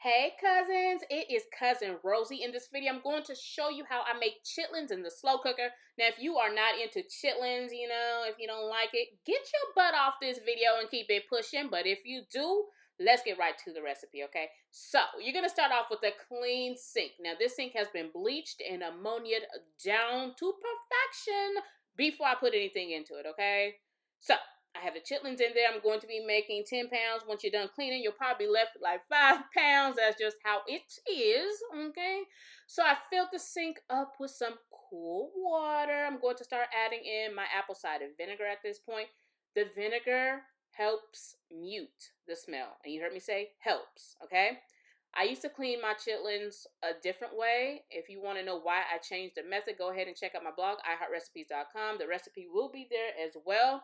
Hey cousins, it is cousin Rosie. In this video, I'm going to show you how I make chitlins in the slow cooker. Now, if you are not into chitlins, if you don't like it, get your butt off this video and keep it pushing. But if you do, let's get right to the recipe, okay? So, you're going to start off with a clean sink. Now, this sink has been bleached and ammoniaed down to perfection before I put anything into it, okay? So, I have the chitlins in there. I'm going to be making 10 pounds. Once you're done cleaning, you'll probably be left with like 5 pounds. That's just how it is, okay? So I filled the sink up with some cool water. I'm going to start adding in my apple cider vinegar at this point. The vinegar helps mute the smell. And you heard me say helps, okay? I used to clean my chitlins a different way. If you want to know why I changed the method, go ahead and check out my blog, iHeartRecipes.com. The recipe will be there as well.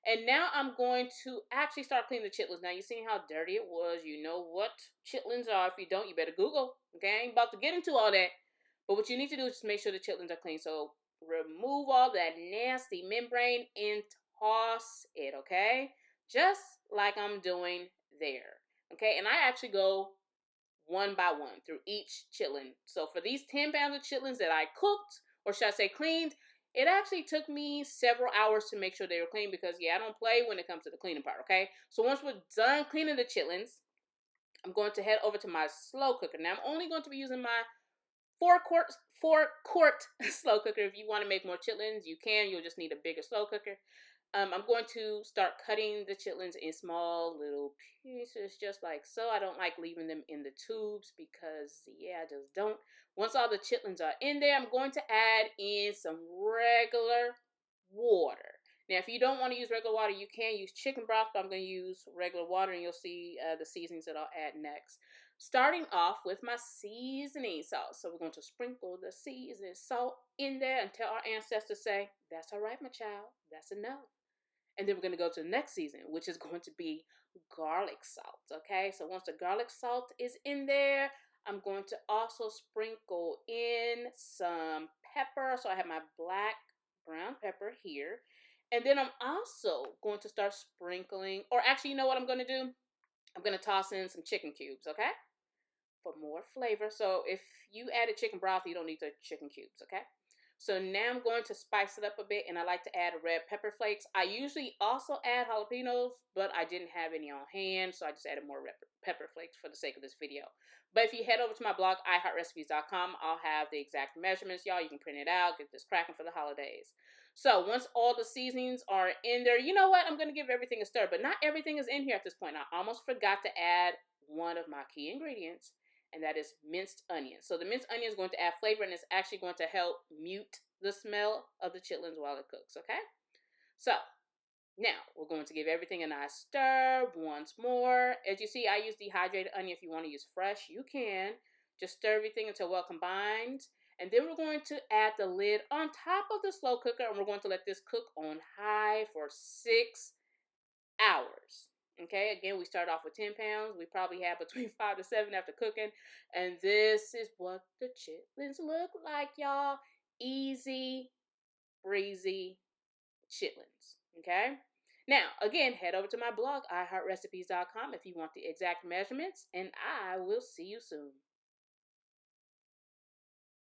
And now I'm going to actually start cleaning the chitlins. Now, you seen how dirty it was. You know what chitlins are. If you don't, you better Google. Okay, I ain't about to get into all that. But what you need to do is just make sure the chitlins are clean. So remove all that nasty membrane and toss it, okay? Just like I'm doing there. Okay, and I actually go one by one through each chitlin. So for these 10 pounds of chitlins that I cooked, or should I say cleaned, it actually took me several hours to make sure they were clean because, yeah, I don't play when it comes to the cleaning part, okay? So once we're done cleaning the chitlins, I'm going to head over to my slow cooker. Now, I'm only going to be using my four quart slow cooker. If you want to make more chitlins, you can. You'll just need a bigger slow cooker. I'm going to start cutting the chitlins in small little pieces, just like so. I don't like leaving them in the tubes because, yeah, I just don't. Once all the chitlins are in there, I'm going to add in some regular water. Now, if you don't want to use regular water, you can use chicken broth, but I'm going to use regular water, and you'll see the seasonings that I'll add next. Starting off with my seasoning salt. So we're going to sprinkle the seasoning salt in there and tell our ancestors say, that's all right, my child. That's enough. And then we're going to go to the next season, which is going to be garlic salt, okay? So once the garlic salt is in there, I'm going to also sprinkle in some pepper. So I have my black brown pepper here. And then I'm also going to start sprinkling, or actually, you know what I'm going to do? I'm going to toss in some chicken cubes, okay? For more flavor. So if you added chicken broth, you don't need the chicken cubes, okay? So now I'm going to spice it up a bit, and I like to add red pepper flakes. I usually also add jalapenos, but I didn't have any on hand, so I just added more red pepper flakes for the sake of this video. But if you head over to my blog, iHeartRecipes.com, I'll have the exact measurements, y'all. You can print it out, get this cracking for the holidays. So once all the seasonings are in there, you know what? I'm going to give everything a stir, but not everything is in here at this point. I almost forgot to add one of my key ingredients, and that is minced onion. So the minced onion is going to add flavor, and it's actually going to help mute the smell of the chitlins while it cooks, okay? So now we're going to give everything a nice stir once more. As you see, I use dehydrated onion. If you want to use fresh, you can. Just stir everything until well combined. And then we're going to add the lid on top of the slow cooker, and we're going to let this cook on high for 6 hours. Okay, again, we start off with 10 pounds. We probably have between 5 to 7 after cooking. And this is what the chitlins look like, y'all. Easy, breezy chitlins. Okay? Now, again, head over to my blog, iHeartRecipes.com, if you want the exact measurements. And I will see you soon.